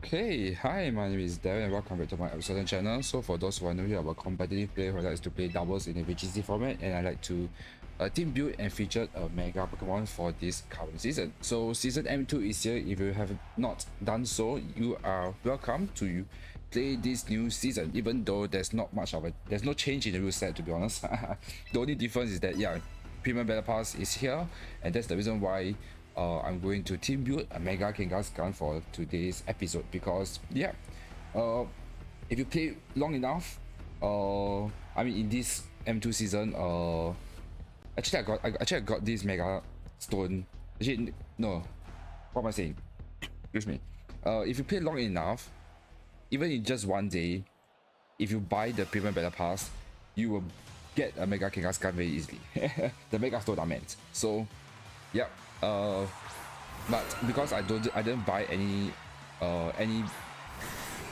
Okay, hi, my name is Darren and welcome back to my episode channel. So for those who are new here, I'm a competitive player who likes to play doubles in a VGC format, and I like to team build and feature a mega Pokemon for this current season. So season M2 is here. If you have not done so, you are welcome to play this new season, even though there's no change in the rule set, to be honest. The only difference is that Premium Battle Pass is here, and that's the reason why I'm going to team build a Mega Kangaskhan for today's episode because if you play long enough, in this M2 season, I got this Mega Stone. Actually, no, what am I saying? Excuse me. If you play long enough, even in just one day, if you buy the Premium Battle Pass, you will get a Mega Kangaskhan very easily. The Mega Stone are meant. So, yeah. But because I didn't buy I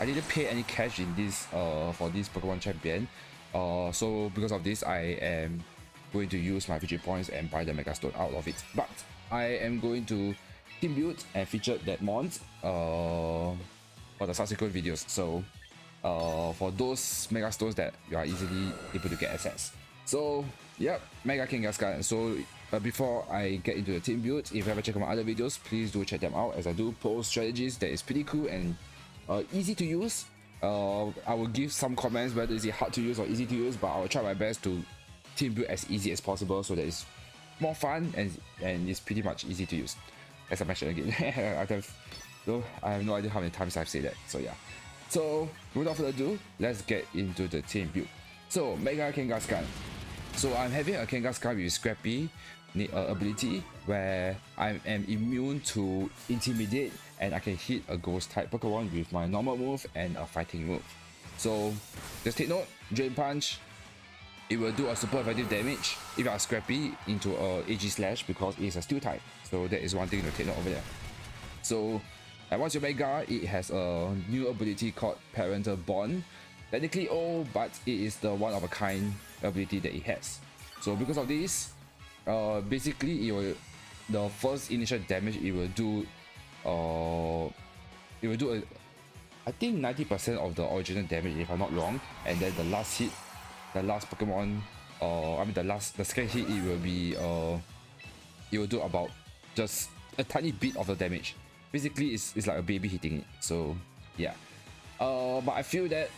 didn't pay any cash in this for this Pokemon champion. So because of this, I am going to use my VG points and buy the Mega Stone out of it. But I am going to team build and feature that mons for the subsequent videos. So for those Mega Stones that you are easily able to get access. So yep, Mega Kangaskhan. So before I get into the team build, if you ever check out my other videos, please do check them out as I do post strategies that is pretty cool and easy to use. I will give some comments whether is it hard to use or easy to use, but I will try my best to team build as easy as possible so that it's more fun and it's pretty much easy to use. As I mentioned again, I have no idea how many times I've said that. So yeah. So without further ado, let's get into the team build. So Mega Kangaskhan. So I'm having a Kangaskhan with Scrappy ability where I am immune to Intimidate and I can hit a Ghost type Pokemon with my normal move and a fighting move. So just take note, Drain Punch, it will do a super effective damage if you are Scrappy into a AG Slash because it is a Steel type. So that is one thing to take note over there. So and once you Mega, it has a new ability called Parental Bond. Technically old, but it is the one of a kind ability that it has. So because of this, basically the first initial damage it will do I think 90% of the original damage if I'm not wrong, and then the last hit, the last Pokemon, the second hit it will do about just a tiny bit of the damage. Basically it's like a baby hitting it. So yeah, but I feel that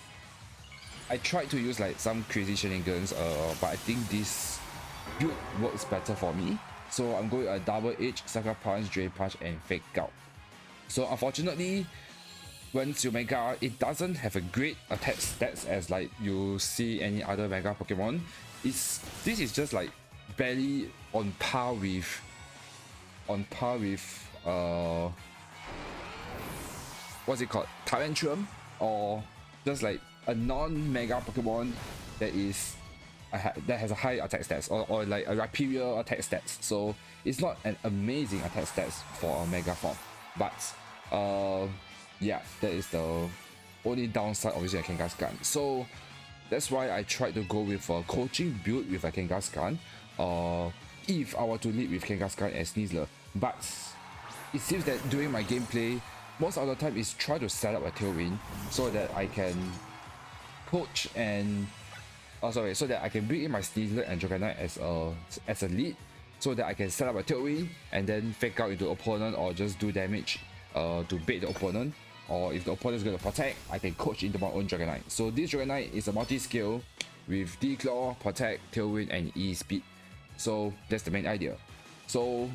I tried to use like some crazy shenanigans, but I think this build works better for me. So I'm going a double edge, Sucker Punch, Drain Punch, and Fake Out. So unfortunately, once you Mega, it doesn't have a great attack stats as like you see any other Mega Pokemon. This is just like barely on par with what's it called? Tyrantrum, or just like a non-Mega Pokemon that has a high attack stats or like a superior attack stats. So it's not an amazing attack stats for a Mega form. But yeah, that is the only downside of using a Kangaskhan. So that's why I tried to go with a coaching build with a Kangaskhan. If I were to lead with Kangaskhan as Sneasler. But it seems that during my gameplay, most of the time is try to set up a Tailwind so that I can coach and so that I can bring in my Sneasler and Dragonite as a lead, so that I can set up a Tailwind and then fake out into opponent or just do damage to bait the opponent. Or if the opponent is going to protect, I can coach into my own Dragonite. So this Dragonite is a multi-skill with Declaw, Protect, Tailwind, and E-Speed. So that's the main idea. So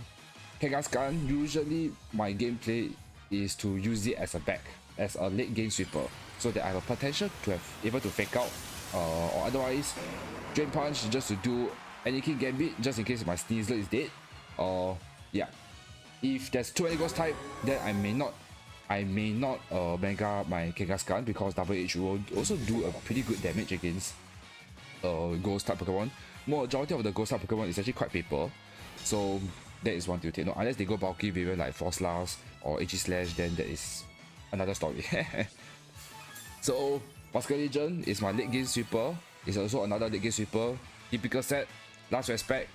Kangaskhan, usually my gameplay is to use it as a late game sweeper, so that I have a potential to have able to fake out, or otherwise Drain Punch just to do any King Gambit just in case my Sneasler is dead. Or yeah, if there's too many Ghost type, then I may not Mega my Kangaskhan because Double Edge will also do a pretty good damage against Ghost type Pokemon. Majority of the Ghost type Pokemon is actually quite paper, so that is one to take note. Unless they go bulky variant like Frostlass or AG Slash, then that is another story. So Muscle Legion is my late game sweeper. It's also another late game sweeper. Typical set, Last Respect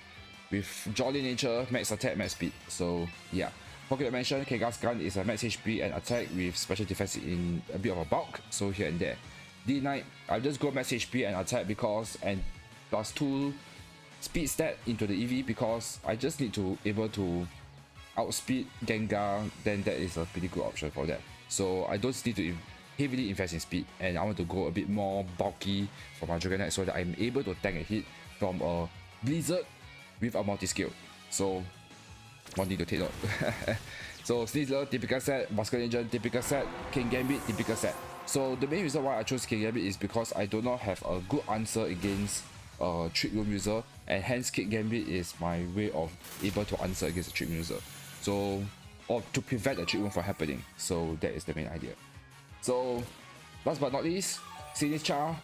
with Jolly Nature, Max Attack, Max Speed. So yeah, Forget to mention, Kangaskhan is a max HP and attack with special defense in a bit of a bulk, so here and there. D-Knight, I'll just go max HP and attack because, and +2 speed stat into the EV because I just need to able to outspeed Gengar, then that is a pretty good option for that. So I don't need to heavily invest in speed, and I want to go a bit more bulky for my Dragonite so that I'm able to tank a hit from a Blizzard with a multi-skill. So one thing to take note. So Sneasler, typical set, Muscle Agent, typical set, King Gambit, typical set. So the main reason why I chose King Gambit is because I do not have a good answer against a Trick Room user, and hence King Gambit is my way of able to answer against a Trick Room user. So, or to prevent a Trick Room from happening. So that is the main idea. So last but not least, Signature.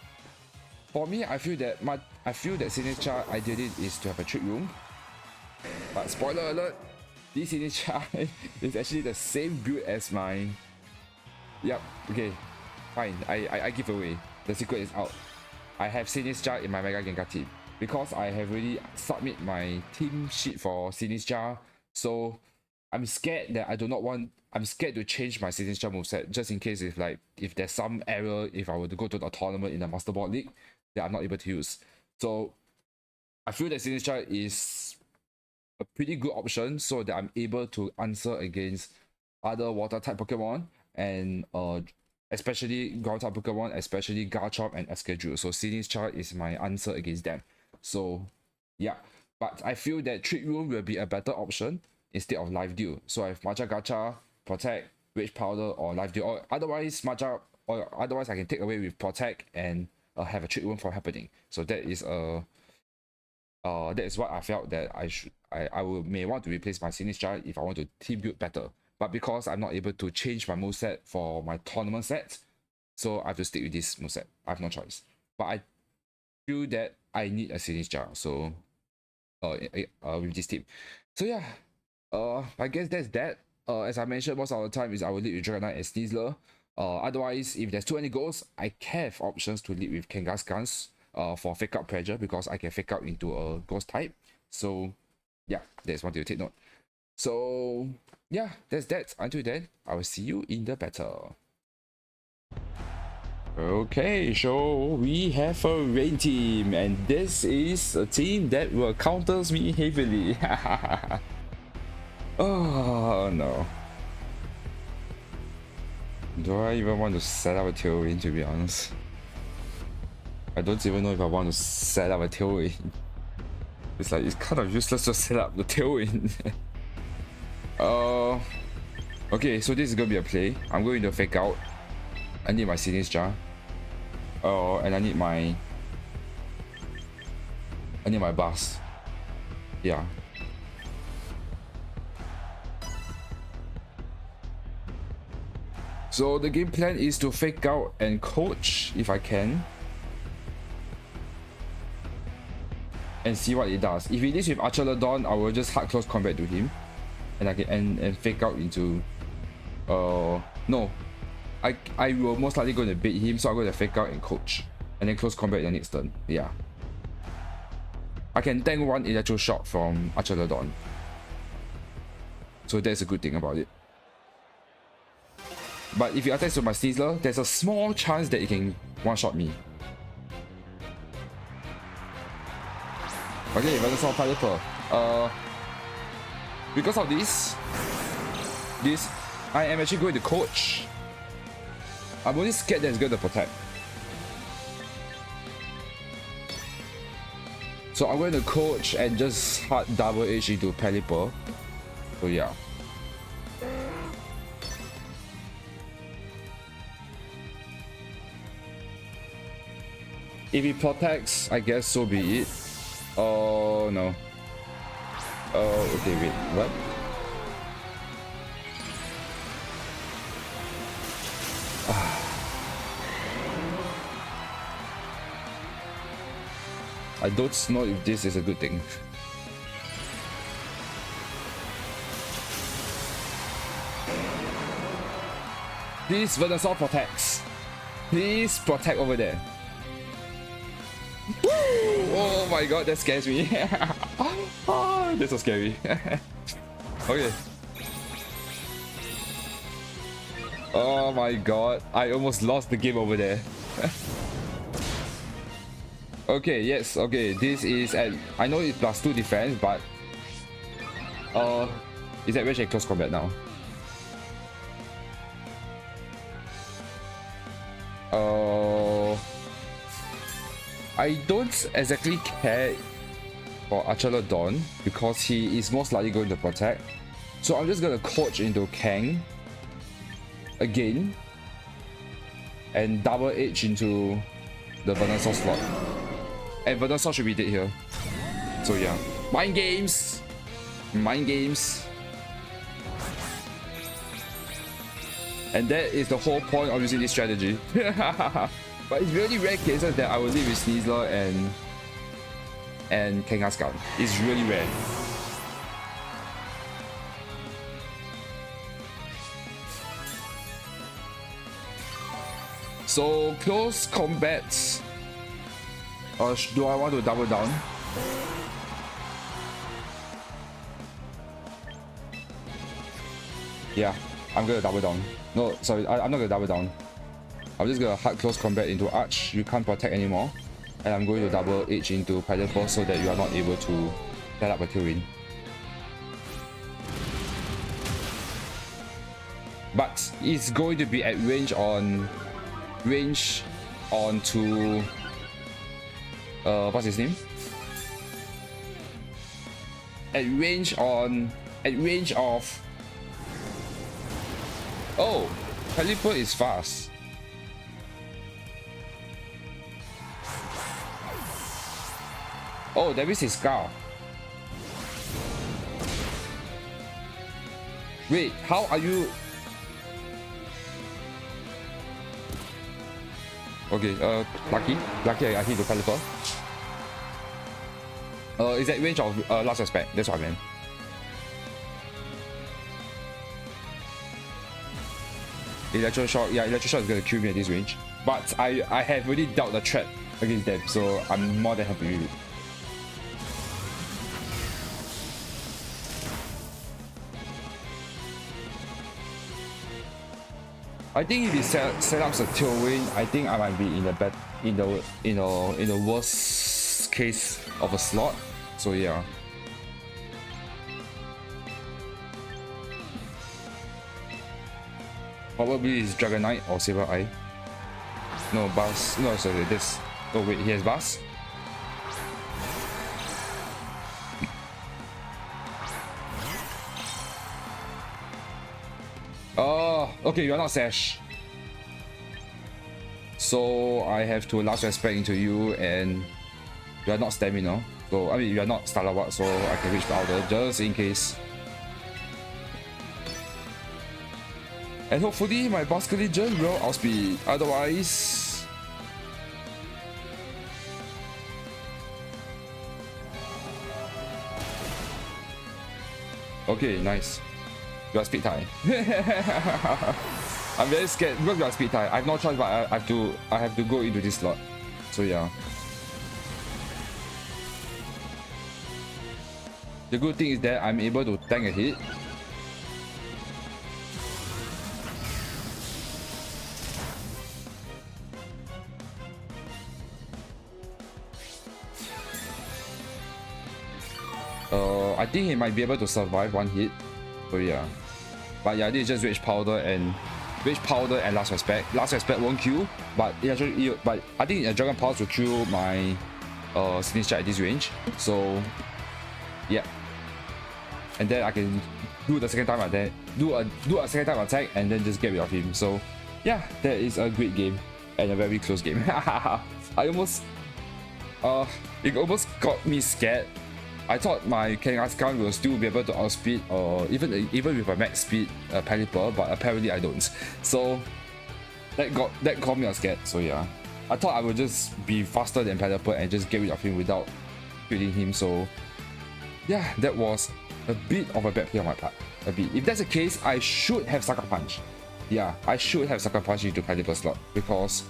For me, I feel that Signature ideally is to have a Trick Room. But spoiler alert, this Signature is actually the same build as mine. Yep, okay, fine, I give away. The secret is out. I have Signature in my Mega Gengar team because I have already submit my team sheet for Signature. So I'm scared that I'm scared to change my Signature moveset just in case if there's some error if I were to go to the tournament in the Master Ball League that I'm not able to use. So I feel that Signature is a pretty good option so that I'm able to answer against other water type Pokemon and especially ground type Pokemon, especially Garchomp and Escadrille. So Signature is my answer against them. So yeah, but I feel that Trick Room will be a better option instead of Live Deal. So I have Matcha Gacha, Protect, Rage Powder, or Live Deal, or otherwise I can take away with Protect and have a Trick Room from happening. So that is that is what I felt that I may want to replace my Signature if I want to team build better. But because I'm not able to change my moveset for my tournament set, so I have to stick with this moveset. I have no choice. But I feel that I need a Signature, so with this team. So yeah, I guess that's that. As I mentioned, most of the time is I will lead with Dragonite and Sneasler. Otherwise, if there's too many goals, I can have options to lead with Kangaskhan for fake out pressure because I can fake out into a ghost type. So yeah, that's one thing to take note. So yeah, that's that. Until then, I will see you in the battle. Okay, so we have a rain team, and this is a team that will counters me heavily. Oh no. Do I even want to set up a tailwind, to be honest? I don't even know if I want to set up a tailwind. It's like, it's kind of useless to set up the tailwind. Okay, so this is gonna be a play. I'm going to fake out. I need my Signature. And I need my bus. Yeah. So the game plan is to fake out and coach if I can. And see what it does. If it is with Archelodon, I will just hard close combat to him. And I can and fake out into no. I will most likely going to bait him, so I'm going to fake out and coach. And then close combat the next turn. Yeah. I can tank one electro shot from Archelodon. So that's a good thing about it. But if he attacks with my Sneasler, there's a small chance that he can one-shot me. Okay, Venusaur Piper. Because of this, I am actually going to coach. I'm only scared that it's going to protect. So I'm going to coach and just hard double H into Pelipper. So yeah. If he protects, I guess so be it. Oh no. Oh, okay, wait, what? I don't know if this is a good thing. Please, Venusaur protects. Please protect over there. Woo! Oh my god, that scares me. Oh, that's so scary. Okay. Oh my god, I almost lost the game over there. Okay, yes, okay, this is at, I know it's +2 defense, but it's at range and close combat now. I don't exactly care for Archer Dawn because he is most likely going to protect. So I'm just gonna coach into Kang again and double edge into the Venusaur slot. And Venusaur should be dead here. So yeah. Mind games! Mind games. And that is the whole point of using this strategy. But it's really rare cases that I will leave with Sneasler and Kangaskhan. It's really rare. So close combats. Do I want to double down? Yeah, I'm gonna double down. No, sorry, I'm not gonna double down. I'm just gonna hard close combat into Arch. You can't protect anymore. And I'm going to double edge into Predator so that you are not able to set up a kill win. But it's going to be at range onto what's his name? At range of, oh, Caliper is fast. Oh, that is his Scar. Wait, how are you? Okay, lucky I hit the Caliper. Is that range of last respect? That's what I meant. Electro Shock, yeah, Electro Shock is gonna kill me at this range. But I have already dealt the threat against them, so I'm more than happy with it. I think if he set up a tailwind, I think I might be in the worst case of a slot. So yeah. Probably is Dragon Knight or Saber Eye. No, Bass. No, sorry, this. Oh wait, he has Bass. Oh, okay, you're not Sash. So I have to last respect into you, and you are not Stamina. So I mean, you are not Stalawat, so I can reach powder just in case. And hopefully my Basket Legion will outspeed. Otherwise, okay, nice. You are speed tie. I'm very scared because you are speed tie. I have no choice, but I have to go into this slot. So yeah. The good thing is that I'm able to tank a hit. I think he might be able to survive one hit. So yeah. But yeah, this is just Rage Powder and Last Respect. Last Respect won't kill, but I think Dragon Pulse will kill my Signature at this range. So yeah. And then I can do the second time attack, do a second time attack, and then just get rid of him. So yeah, that is a great game and a very close game. It almost got me scared. I thought my Kangaskhan will still be able to outspeed even with a max speed Pelipper, but apparently I don't. So that got me scared. So yeah, I thought I would just be faster than Pelipper and just get rid of him without killing him. So yeah, that was a bit of a bad play on my part. A bit. If that's the case, I should have Sucker Punch. Yeah, I should have Sucker Punch into Pelipper slot because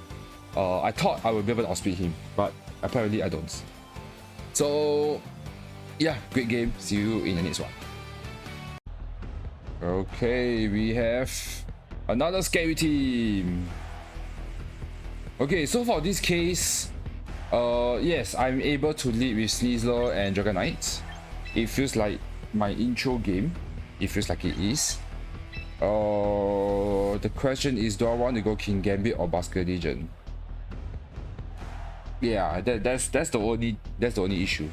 I thought I would be able to outspeed him, but apparently I don't. So yeah, great game. See you in the next one. Okay, we have Another scary team. Okay, so for this case, yes, I'm able to lead with Sneasler and Dragon Knights. It feels like my intro game. It feels like it is. The question is, do I want to go King Gambit or Basket Legion? Yeah, that's the only issue.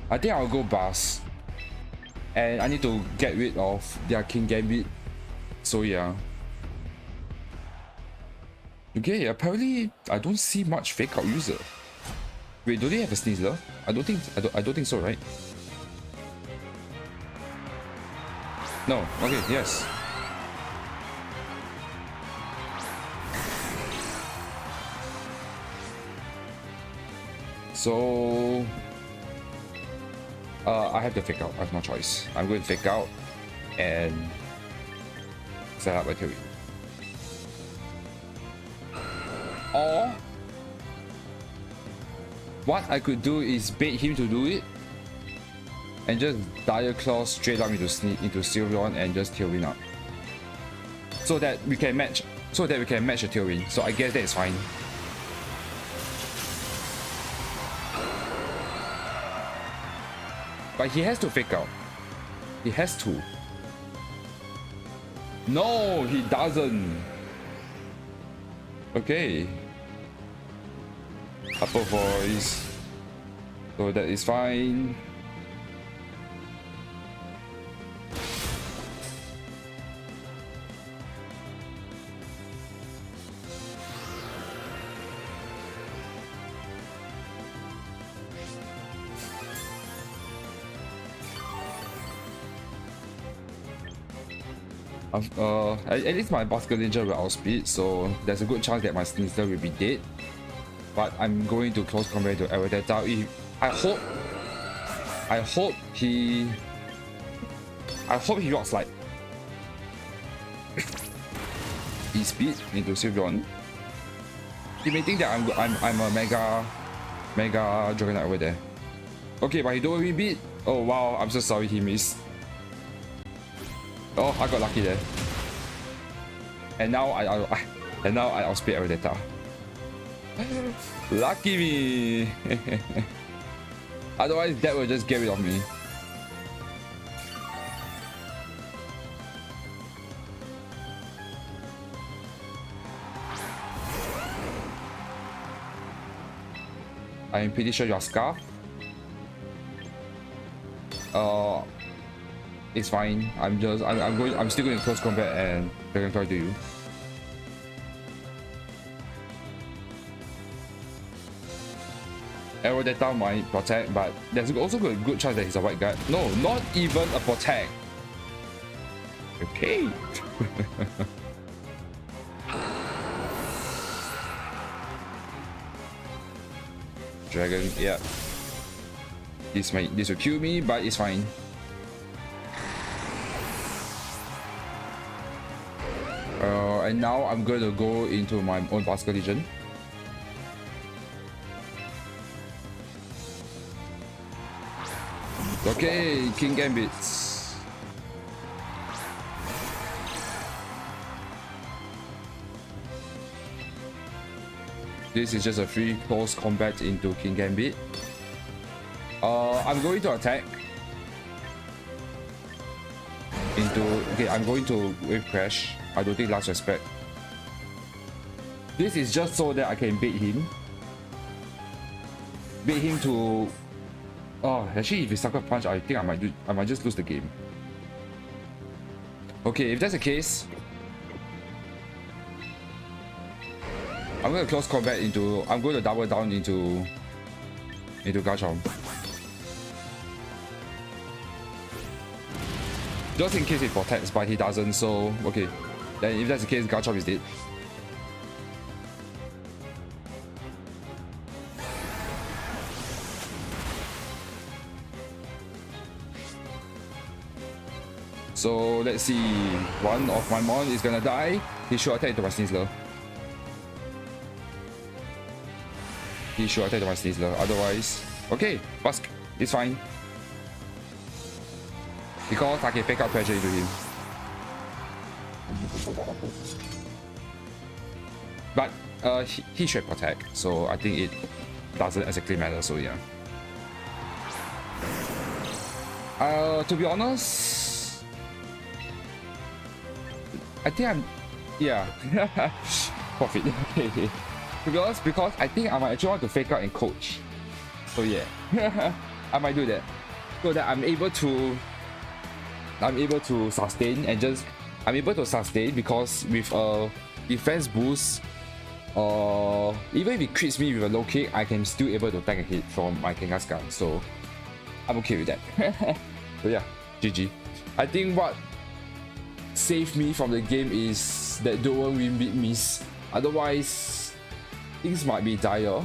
I think I'll go Bas. And I need to get rid of their King Gambit. So yeah. Okay, apparently I don't see much fake out user. Wait, do they have a Sneasler? I don't think so, right? No. Okay, yes. So I have to fake out. I have no choice. I'm going to fake out and set up a theory. Or what I could do is bait him to do it and just Dire Claw straight up into Sylveon and just Tailwind up. So that we can match a Tailwind. So I guess that is fine. But he has to fake out. He has to. No, he doesn't. Okay. Upper voice. So that is fine. At least my Basket Ninja will outspeed, so there's a good chance that my Sneasler will be dead. But I'm going to close combat to Aerodactyl. I hope he rocks like E-speed into Sylveon. He may think that I'm a mega Dragon Knight over there. Okay, but he don't even beat. Oh wow, I'm so sorry he missed. Oh, I got lucky there. And now I outspeed Aerodactyl. Lucky me. Otherwise that will just get rid of me. I'm pretty sure you're Scarf. It's fine. I'm still going to close combat and Dragon Claw to you. Aerodactyl might protect, but there's also a good chance that he's a white guy. No, not even a protect. Okay. Dragon, yeah. This will kill me, but it's fine. And now I'm going to go into my own Basket Legion. Okay, King Gambits. This is just a free close combat into King Gambit. I'm going to attack. I'm going to Wave Crash. I don't think Last Respect. This is just so that I can bait him. Bait him to... Oh, actually if he Sucker Punch, I think I might just lose the game. Okay, if that's the case, I'm going to close combat into... I'm going to double down into Garchomp. Just in case it protects, but he doesn't, so okay. Then if that's the case, Garchomp is dead. So let's see. One of my mon is gonna die. He should attack into my Sneasler. Otherwise, okay, Busk, it's fine. because I can fake out pressure into him. But he should protect, so I think it doesn't exactly matter. So yeah. To be honest, I think I'm, yeah, profit. To be honest, because I think I might actually want to fake out and coach. So yeah, I might do that, so that I'm able to sustain and just because with a defense boost, even if it crits me with a low kick, I can still able to tank a hit from my Kangaskhan. So I'm okay with that. So yeah, GG. I think what saved me from the game is that dual win beat miss. Otherwise, things might be dire.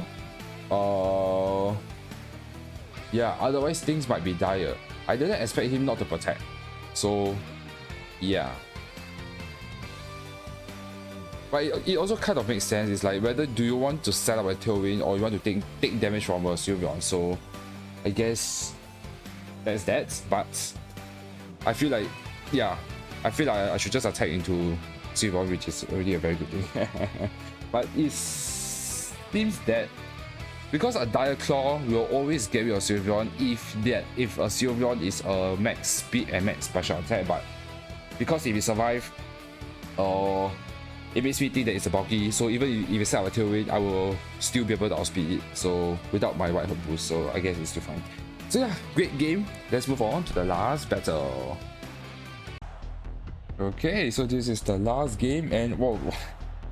Yeah, otherwise things might be dire. I didn't expect him not to protect. So yeah. But it also kind of makes sense. It's like whether do you want to set up a tailwind or you want to take damage from a Sylveon. So I guess that's that. But I feel like, yeah, I feel like I should just attack into Sylveon, which is already a very good thing. But it seems that because a Dire Claw will always get rid of Sylveon if a Sylveon is a max speed and max special attack. But because if it survive, it makes me think that it's a bulky. So even if it set up a tailwind, I will still be able to outspeed it. So without my white hook boost, so I guess it's still fine. So yeah, great game. Let's move on to the last battle. Okay, so this is the last game, and whoa,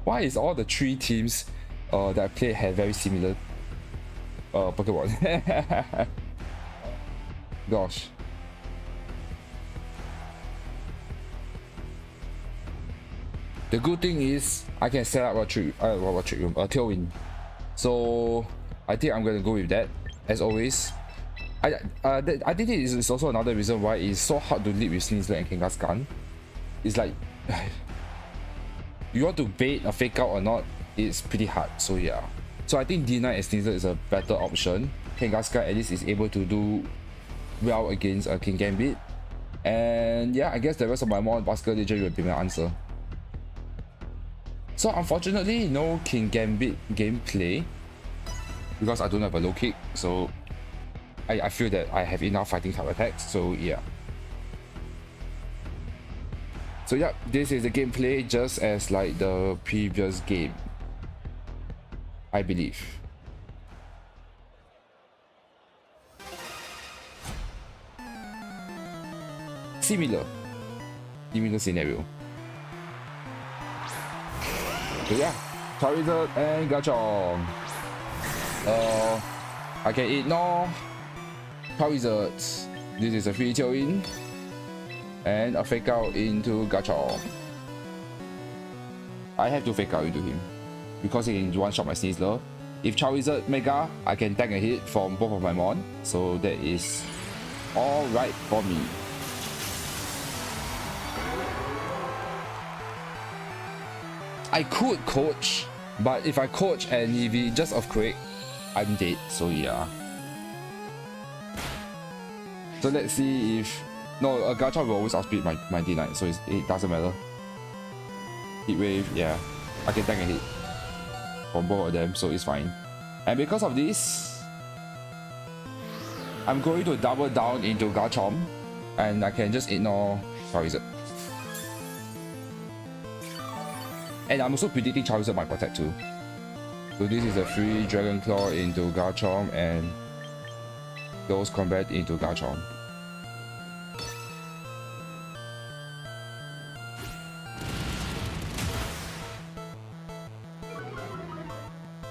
why is all the three teams that I played have very similar Pokemon? Gosh. The good thing is I can set up a tailwind. So I think I'm gonna go with that as always. I think this is also another reason why it's so hard to lead with Sneasler and Kangaskhan. It's like you want to bait a fake out or not, it's pretty hard. So yeah. So I think D9 and Sneasler is a better option. Kangaskhan at least is able to do well against a King Gambit. And yeah, I guess the rest of my Mon Basket Legend will be my answer. So unfortunately, no King Gambit gameplay because I don't have a low kick. So I feel that I have enough fighting type attacks. So yeah. So yeah, this is the gameplay just as like the previous game, I believe. Similar scenario. So yeah, Charizard and Garchomp. I can ignore Charizard. This is a free tailwind and a fake out into Garchomp. I have to fake out into him because he can one shot my Sneasler. If Charizard Mega, I can tank a hit from both of my Mon, so that is alright for me. I could coach, but if I coach and if he just earthquake, I'm dead. So yeah. So let's see if a Garchomp will always outspeed my D9, so it doesn't matter. Heat wave, yeah, I can tank a hit from both of them, so it's fine. And because of this, I'm going to double down into Garchomp, and I can just ignore Charizard. And I'm also predicting Charizard might protect too. So this is a free Dragon Claw into Garchomp and Ghost Combat into Garchomp.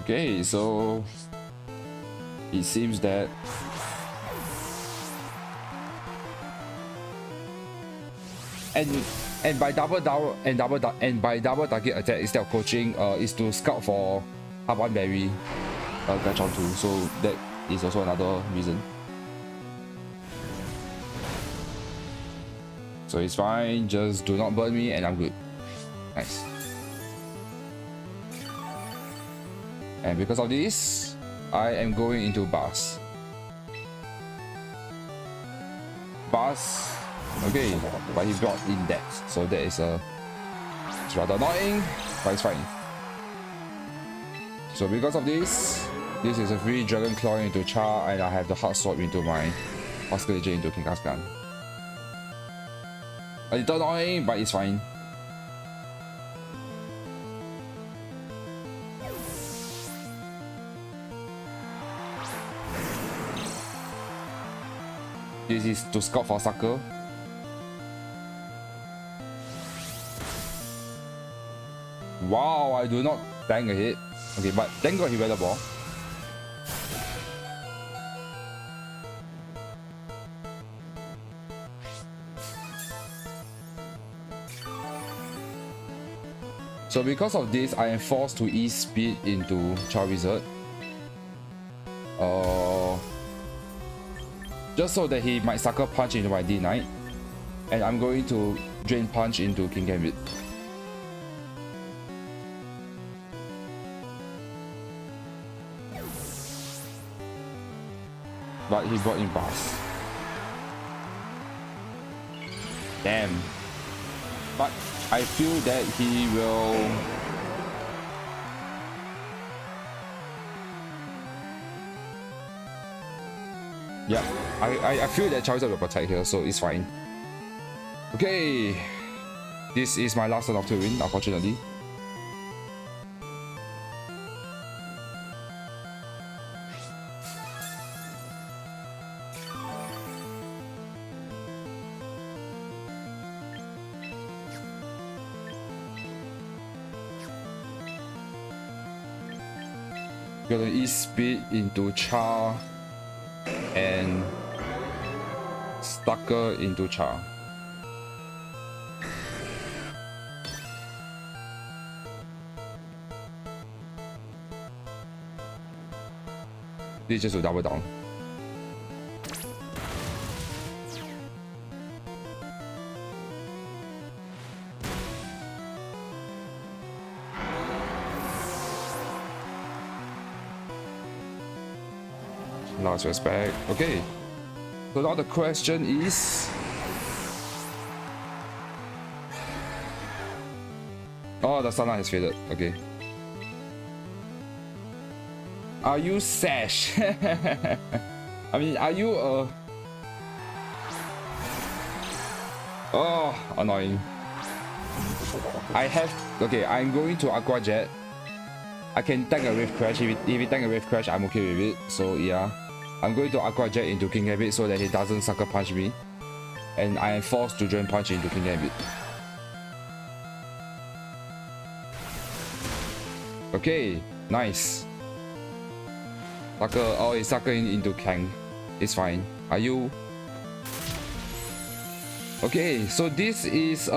Okay, so it seems that and by double target attack instead of coaching is to scout for Harban Berry Garchomp too. So that is also another reason. So it's fine, just do not burn me and I'm good. Nice. And because of this, I am going into Bass. Bass Okay, but he brought in that, so that is it's rather annoying, but it's fine. So because of this is a free Dragon Claw into Char, and I have the Hard Sword into my Oscar Legion into Kangaskhan. A little annoying, but it's fine. This is to scout for sucker. Wow, I do not tank a hit. Okay, but thank God he read the ball. So because of this, I am forced to ease speed into Char Wizard. Just so that he might sucker punch into my D-Knight. And I'm going to drain punch into King Gambit. But he brought in pass. Damn. But I feel that he will... Yeah, I feel that Charizard will protect here, so it's fine. Okay. This is my last turn of Turin, unfortunately. Gonna ease speed into Char and Stucker into Char. This is just to double down. Last respect. Okay. So now the question is... Oh, the sunlight has faded. Okay. Are you Sash? I mean, are you a... Oh, annoying. I have... Okay, I'm going to Aqua Jet. I can tank a Wave Crash. If he tank a Wave Crash, I'm okay with it. So yeah. I'm going to Aqua Jet into King Gambit so that he doesn't sucker punch me. And I am forced to drain punch into King Gambit. Okay, nice. Sucker, oh, he's suckering into Kang. It's fine. Are you? Okay, so this is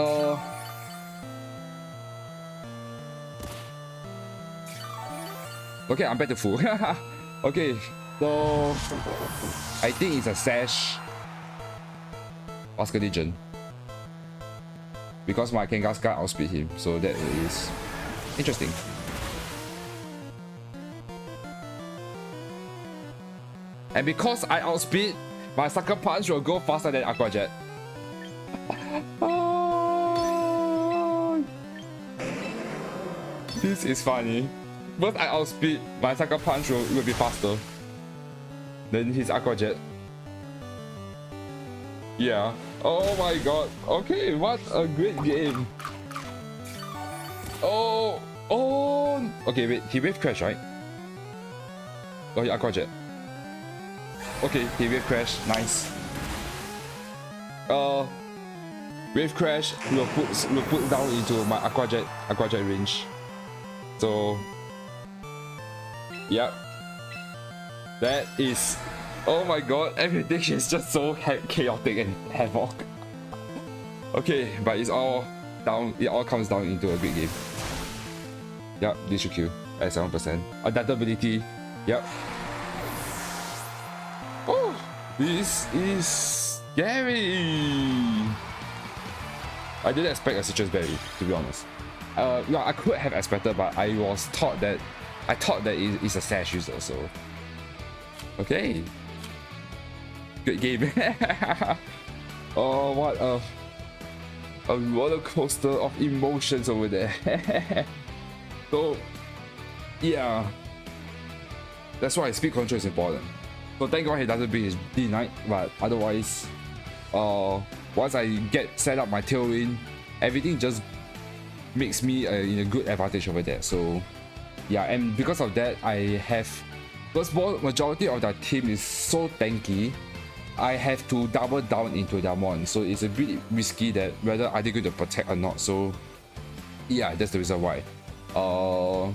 okay, I'm back to full. Okay, so I think it's a Sash Oscar Legion. Because my Kangaskhan outspeed him, so that is interesting. And because I outspeed, my sucker punch will go faster than Aqua Jet. This is funny. First I outspeed, my sucker punch will be faster than his Aqua Jet. Yeah. Oh my god. Okay, what a great game. Oh. Okay, wait. He wave crash, right? Oh, he Aqua Jet. Okay, he wave crash. Nice. Wave crash will put down into my Aqua Jet range. So, yep. That is, oh my god, everything is just so chaotic and havoc. Okay, but it's all down. It all comes down into a great game. Yep, this should kill at 7%. Adaptability. Yep. Oh, this is scary. I didn't expect a citrus berry, to be honest. Yeah, I could have expected, but I thought that it's a Sash user, so okay. Good game. Oh, what a roller coaster of emotions over there. So yeah, that's why speed control is important. So thank God he doesn't bring his D Knight, but otherwise, once I get set up my tailwind, everything just makes me in a good advantage over there. So yeah, and because of that, I have, first of all, majority of that team is so tanky, I have to double down into their mons. So it's a bit risky that whether are they going to protect or not. So yeah, that's the reason why. So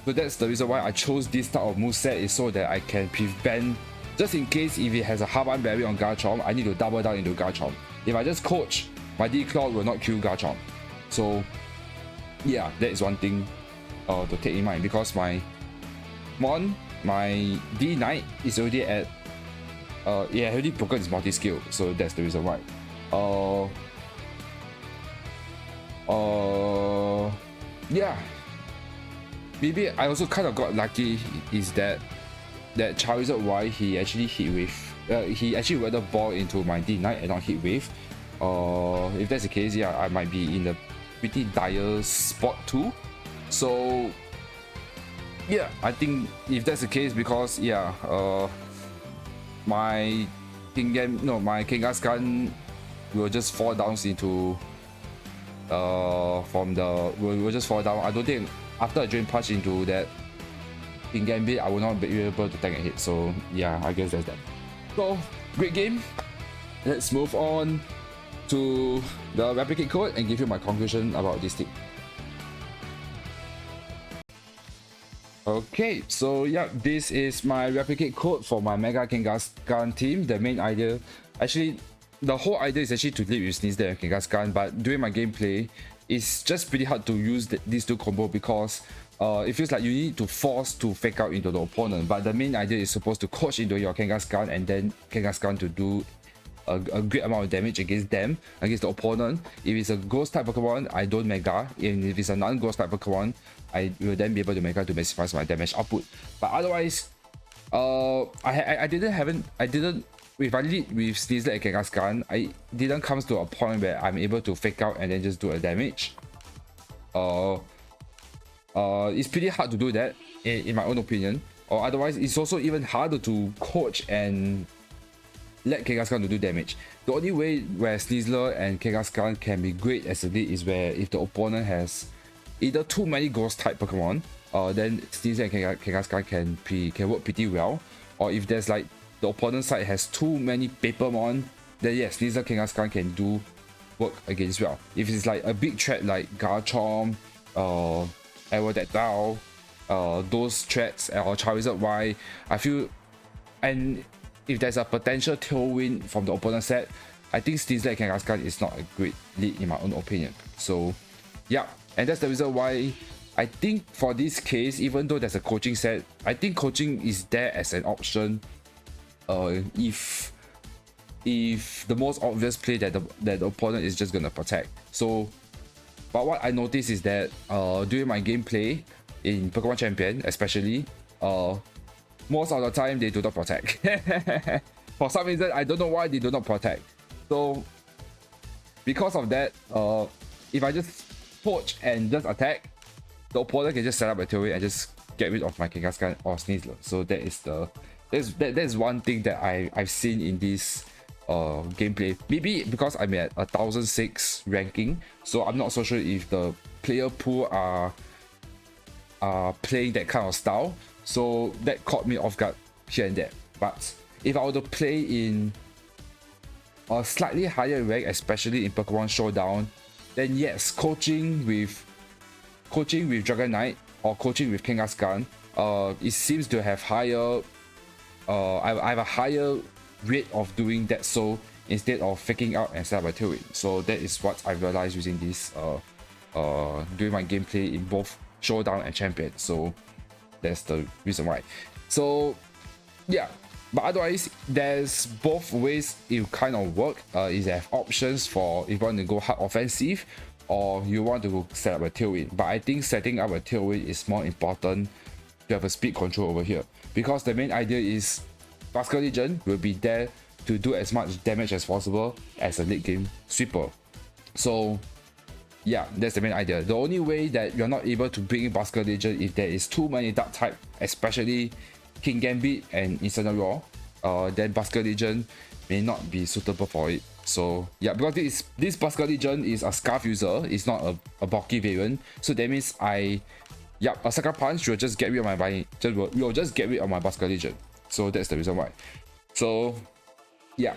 that's the reason why I chose this type of moveset, is so that I can prevent, just in case if it has a Haban Berry on Garchomp, I need to double down into Garchomp. If I just coach, my D-Claw will not kill Garchomp. So yeah, that is one thing to take in mind, because my D-Knight is already at yeah, already broken its multi-skill, so that's the reason why. Yeah, maybe I also kind of got lucky is that Charizard Y, he actually hit with he actually weather ball into my D-Knight and not hit with. If that's the case, yeah, I might be in a pretty dire spot too. So yeah, I think if that's the case, because yeah, my Kangaskhan will just fall down into will just fall down. I don't think after I drain punch into that Gambit, I will not be able to tank a hit. So yeah, I guess that's that. So great game. Let's move on to the replicate code and give you my conclusion about this thing. Okay, so yeah, this is my replicate code for my Mega Kangaskhan team. The main idea, actually, the whole idea is actually to lead with Sneasler and Kangaskhan, but during my gameplay, it's just pretty hard to use these two combo, because it feels like you need to force to fake out into the opponent. But the main idea is supposed to coach into your Kangaskhan, and then Kangaskhan to do a great amount of damage against them, against the opponent. If it's a ghost type Pokemon, I don't Mega, and if it's a non-ghost type Pokemon, I will then be able to Mega to maximize my damage output. But otherwise, I didn't if I lead with Sneasler and Kangaskhan, I didn't come to a point where I'm able to fake out and then just do a damage. It's pretty hard to do that in my own opinion. Or otherwise, it's also even harder to coach and let Kangaskhan to do damage. The only way where Sneasler and Kangaskhan can be great as a lead is where if the opponent has either too many ghost type Pokemon, then Sneasler and Kangaskhan can work pretty well. Or if there's like the opponent side has too many Papermon, then yes, Sneasler Kangaskhan can do work against well. If it's like a big threat like Garchomp, Aerodactyl, those threats, or Charizard Y, I feel, and if there's a potential tailwind from the opponent set, I think Sneasler and Kangaskhan is not a great lead in my own opinion. So yeah, and that's the reason why I think for this case, even though there's a coaching set, I think coaching is there as an option if the most obvious play that the opponent is just gonna protect. So but what I noticed is that during my gameplay in Pokemon Champion especially, most of the time they do not protect. For some reason, I don't know why they do not protect. So because of that, if I just poach and just attack, the opponent can just set up a tailwind and just get rid of my Kangaskhan or Sneasler. So that is one thing that I've seen in this gameplay. Maybe because I'm at 1006 ranking, so I'm not so sure if the player pool are playing that kind of style. So that caught me off guard here and there. But if I were to play in a slightly higher rank, especially in Pokemon Showdown, then yes, coaching with Dragon Knight or coaching with Kangaskhan, it seems to have higher I have a higher rate of doing that, so instead of faking out and set up a tailwind. So that is what I realized using this during my gameplay in both Showdown and Champion. So that's the reason why. So yeah, but otherwise there's both ways it kind of work. Is have options for if you want to go hard offensive or you want to set up a tailwind. But I think setting up a tailwind is more important to have a speed control over here, because the main idea is Basket Legion will be there to do as much damage as possible as a late game sweeper. So yeah, that's the main idea. The only way that you're not able to bring in Busker Legion if there is too many dark type, especially King Gambit and Instant Raw, then Busker Legion may not be suitable for it. So yeah, because this Busker Legion is a Scarf user, it's not a bulky variant. So that means a Sucker Punch will just get rid of my Busker Legion. So that's the reason why. So yeah,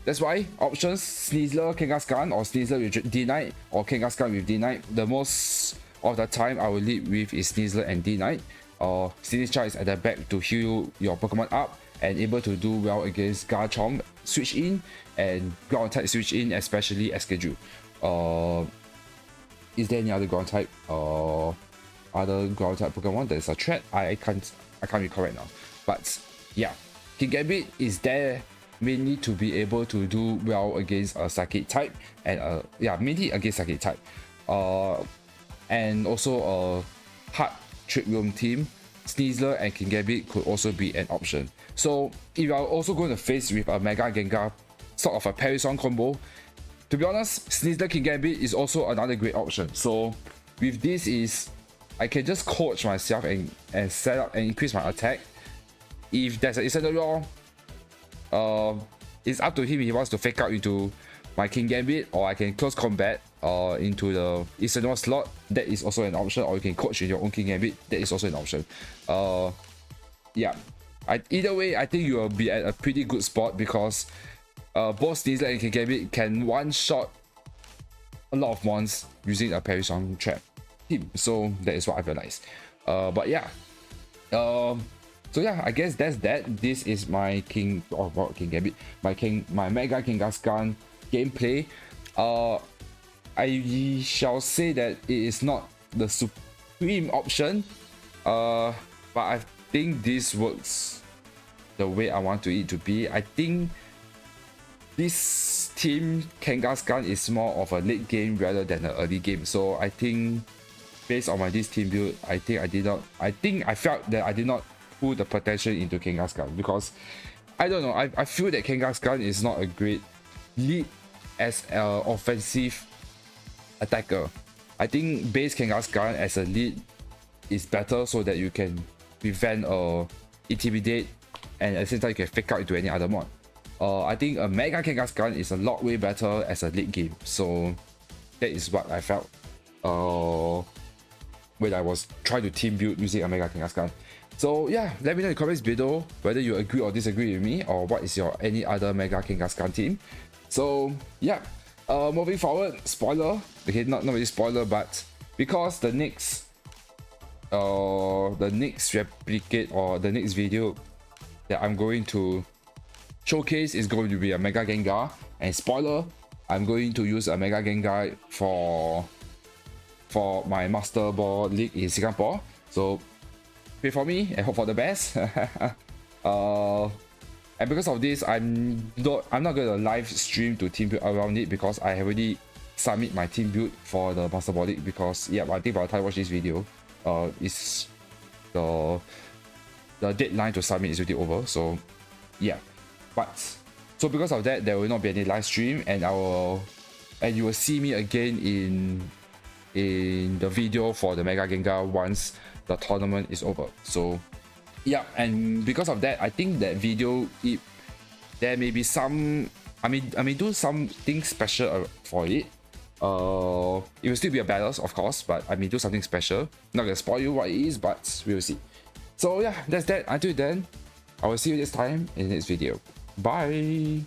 that's why options Sneasler, Kangaskhan, or Sneasler with D-Knight, or Kangaskhan with D-Knight. The most of the time I will lead with is Sneasler and D-Knight. Sinistra is at the back to heal your Pokemon up and able to do well against Garchomp switch in and ground type switch in, especially Escadrille. Is there any other ground type Pokemon that is a threat? I can't recall right now. But yeah, King Gambit is there mainly to be able to do well against a Psychic type, and mainly against Psychic type. And also a hard Trick Room team, Sneasler and King Gambit could also be an option. So if you are also going to face with a Mega Gengar, sort of a Parasong combo, to be honest, Sneasler King Gambit is also another great option. So with this I can just coach myself and set up and increase my attack. If there's an Instant Raw, it's up to him if he wants to fake out into my King Gambit, or I can close combat into the Instant Raw slot. That is also an option, or you can coach in your own King Gambit. That is also an option. Yeah, either way, I think you will be at a pretty good spot because both Sneasler and King Gambit can one-shot a lot of mons using a Parasong trap team. So that is what I've realized. But yeah, so yeah, I guess that's that. This is my King Gambit, my Mega Kangaskhan gameplay. I shall say that it is not the supreme option, but I think this works the way I want it to be. I think this team Kangaskhan is more of a late game rather than an early game. So I think based on this team build, I felt that I did not put the potential into Kangaskhan, because I don't know, I feel that Kangaskhan is not a great lead as an offensive attacker. I think base Kangaskhan as a lead is better so that you can prevent or intimidate, and at the same time you can fake out into any other mod. I think a Mega Kangaskhan is a lot way better as a late game. So that is what I felt when I was trying to team build using a Mega Kangaskhan. So yeah, let me know in the comments below whether you agree or disagree with me, or what is your any other Mega Kangaskhan team. So yeah, moving forward, spoiler, okay, not really spoiler, but because the next replicate or the next video that I'm going to showcase is going to be a Mega Gengar, and spoiler, I'm going to use a Mega Gengar for my Master Ball League in Singapore. So pray for me and hope for the best. And because of this, I'm not going to live stream to team build around it, because I have already submit my team build for the Master Ball League. Because yeah, I think by the time I watch this video, is the deadline to submit is already over. So yeah, so because of that, there will not be any live stream, and you will see me again in the video for the Mega Gengar once the tournament is over. So yeah, and because of that, I think that video, there may be some, I may do something special for it. It will still be a balance, of course, but I may do something special. Not gonna spoil you what it is, but we will see. So yeah, that's that. Until then, I will see you this time in the next video. Bye.